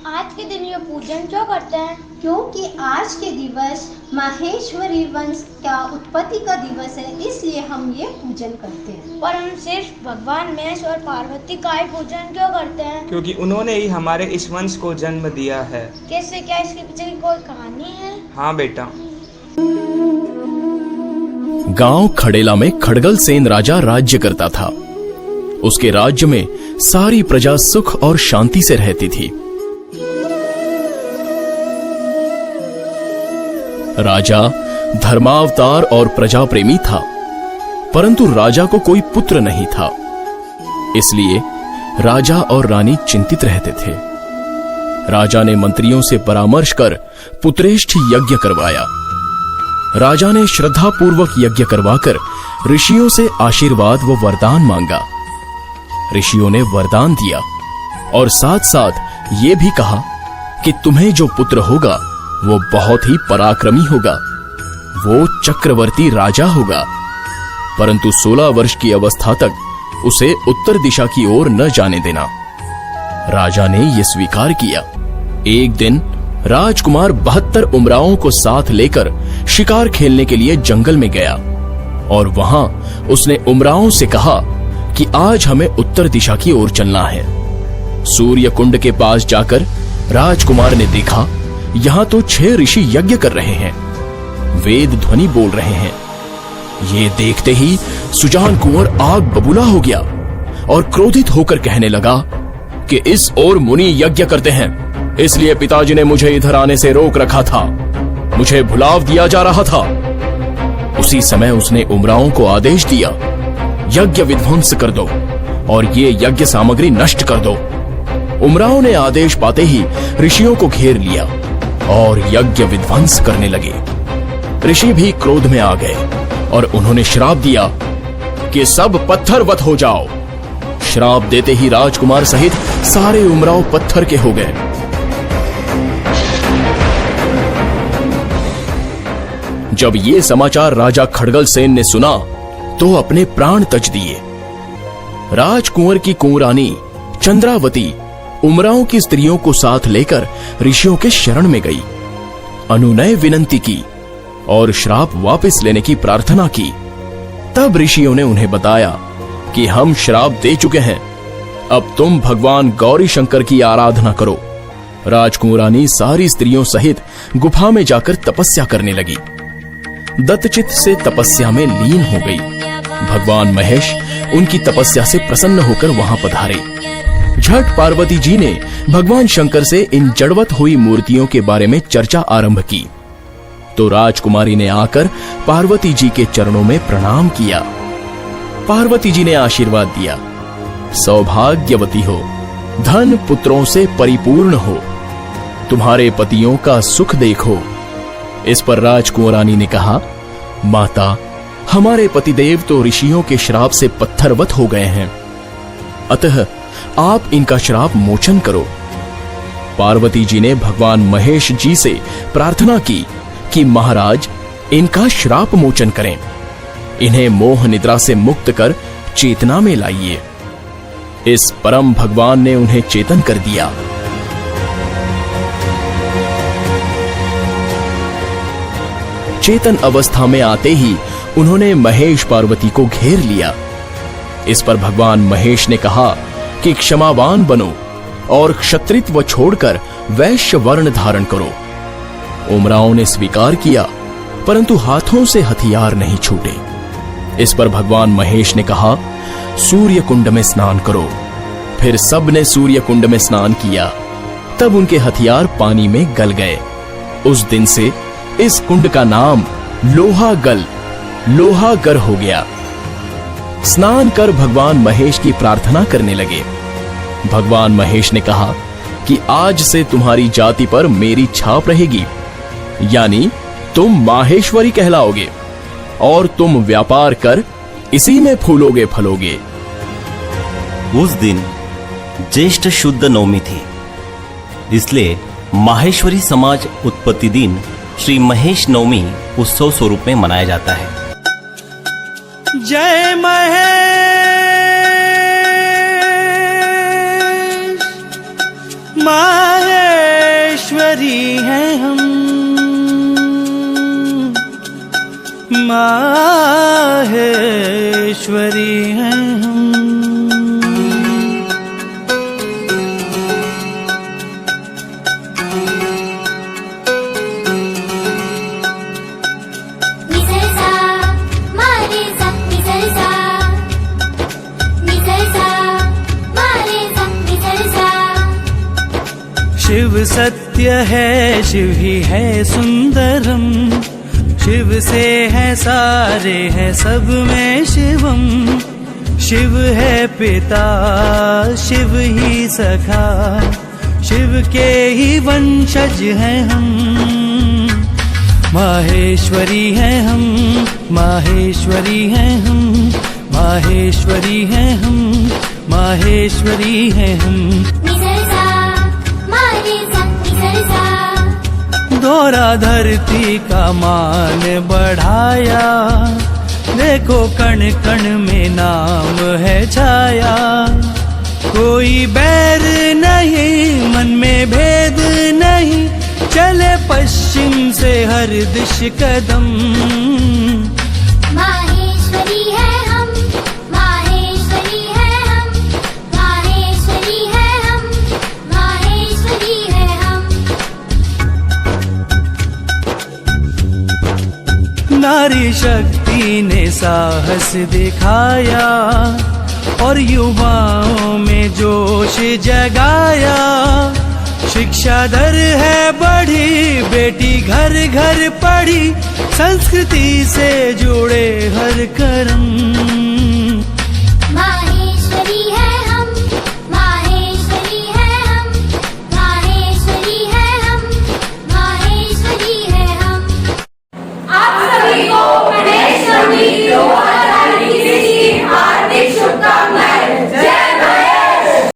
आज के दिन ये पूजन क्यों करते हैं? क्योंकि आज के दिवस माहेश्वरी वंश का उत्पत्ति का दिवस है, इसलिए हम ये पूजन करते हैं। पर हम सिर्फ भगवान महेश और पार्वती का ही पूजन क्यों करते हैं? क्योंकि उन्होंने ही हमारे इस वंश को जन्म दिया है। कैसे, क्या इसके पीछे की कोई कहानी है? हाँ बेटा। गांव खड़ेला में खड़गल सेन राजा राज्य करता था। उसके राज्य में सारी प्रजा सुख और शांति से रहती थी। राजा धर्मावतार और प्रजा प्रेमी था, परंतु राजा को कोई पुत्र नहीं था। इसलिए राजा और रानी चिंतित रहते थे। राजा ने मंत्रियों से परामर्श कर पुत्रेष्ठ यज्ञ करवाया। राजा ने श्रद्धापूर्वक यज्ञ करवाकर ऋषियों से आशीर्वाद व वरदान मांगा। ऋषियों ने वरदान दिया और साथ साथ ये भी कहा कि तुम्हें जो पुत्र होगा वो बहुत ही पराक्रमी होगा, वो चक्रवर्ती राजा होगा, परंतु 16 वर्ष की अवस्था तक उसे उत्तर दिशा की ओर न जाने देना। राजा ने यह स्वीकार किया। एक दिन राजकुमार 72 उमरावों को साथ लेकर शिकार खेलने के लिए जंगल में गया और वहां उसने उमरावों से कहा कि आज हमें उत्तर दिशा की ओर चलना है। सूर्य कुंड के पास जाकर राजकुमार ने देखा, यहां तो 6 ऋषि यज्ञ कर रहे हैं, वेद ध्वनि बोल रहे हैं। ये देखते ही सुजान कुंवर आग बबूला हो गया और क्रोधित होकर कहने लगा कि इस ओर मुनि यज्ञ करते हैं, इसलिए पिताजी ने मुझे इधर आने से रोक रखा था, मुझे भुलाव दिया जा रहा था। उसी समय उसने उमरावों को आदेश दिया, यज्ञ विध्वंस कर दो और ये यज्ञ सामग्री नष्ट कर दो। उमरावों ने आदेश पाते ही ऋषियों को घेर लिया और यज्ञ विध्वंस करने लगे। ऋषि भी क्रोध में आ गए और उन्होंने श्राप दिया कि सब पत्थरवत हो जाओ। श्राप देते ही राजकुमार सहित सारे उमराव पत्थर के हो गए। जब ये समाचार राजा खड़गल सेन ने सुना तो अपने प्राण तज दिए। राजकुंवर की कुंवरानी चंद्रावती उमराव की स्त्रियों को साथ लेकर ऋषियों के शरण में गई, अनुनय विनंती की और श्राप वापस लेने की प्रार्थना की। तब ऋषियों ने उन्हें बताया कि हम श्राप दे चुके हैं, अब तुम भगवान गौरी शंकर की आराधना करो। राजकुंवरानी सारी स्त्रियों सहित गुफा में जाकर तपस्या करने लगी। दत्तचित से तपस्या में लीन हो गई। भगवान महेश उनकी तपस्या से प्रसन्न होकर वहां पधारे। झट पार्वती जी ने भगवान शंकर से इन जड़वत हुई मूर्तियों के बारे में चर्चा आरंभ की तो राजकुमारी ने आकर पार्वती जी के चरणों में प्रणाम किया। पार्वती जी ने आशीर्वाद दिया, सौभाग्यवती हो, धन पुत्रों से परिपूर्ण हो, तुम्हारे पतियों का सुख देखो। इस पर राजकुंवरानी ने कहा, माता, हमारे पतिदेव तो ऋषियों के श्राप से पत्थरवत हो गए हैं, अतः आप इनका श्राप मोचन करो। पार्वती जी ने भगवान महेश जी से प्रार्थना की कि महाराज इनका श्राप मोचन करें, इन्हें मोह निद्रा से मुक्त कर चेतना में लाइए। इस परम भगवान ने उन्हें चेतन कर दिया। चेतन अवस्था में आते ही उन्होंने महेश पार्वती को घेर लिया। इस पर भगवान महेश ने कहा कि क्षमावान बनो और क्षत्रित्व छोड़कर वैश्य वर्ण धारण करो। उमरावों ने स्वीकार किया, परंतु हाथों से हथियार नहीं छूटे। इस पर भगवान महेश ने कहा, सूर्य कुंड में स्नान करो। फिर सब ने सूर्य कुंड में स्नान किया। तब उनके हथियार पानी में गल गए। उस दिन से इस कुंड का नाम लोहागर हो गया। स्नान कर भगवान महेश की प्रार्थना करने लगे। भगवान महेश ने कहा कि आज से तुम्हारी जाति पर मेरी छाप रहेगी, यानी तुम माहेश्वरी कहलाओगे और तुम व्यापार कर इसी में फूलोगे फलोगे। उस दिन ज्येष्ठ शुद्ध नवमी थी, इसलिए माहेश्वरी समाज उत्पत्ति दिन श्री महेश नवमी उत्सव स्वरूप में मनाया जाता है। जय महेश, महेश माहेश्वरी हैं हम। शिव सत्य है, शिव ही है सुंदरम, शिव से है सारे हैं सब में शिवम। शिव है पिता, शिव ही सखा, शिव के ही वंशज हैं हम। माहेश्वरी हैं हम, माहेश्वरी हैं हम, माहेश्वरी हैं हम, माहेश्वरी हैं हम। दोहरा धरती का मान बढ़ाया, देखो कण कण में नाम है छाया। कोई बैर नहीं, मन में भेद नहीं, चले पश्चिम से हर दिश कदम। माहेश्वरी है हम, माहेश्वरी है हम, माहेश्वरी है हम, माहेश्वरी है हम। नारी शक्ति ने साहस दिखाया और युवाओं में जोश जगाया। शिक्षा दर है बढ़ी, बेटी घर घर पढ़ी, संस्कृति से जुड़े हर कर्म।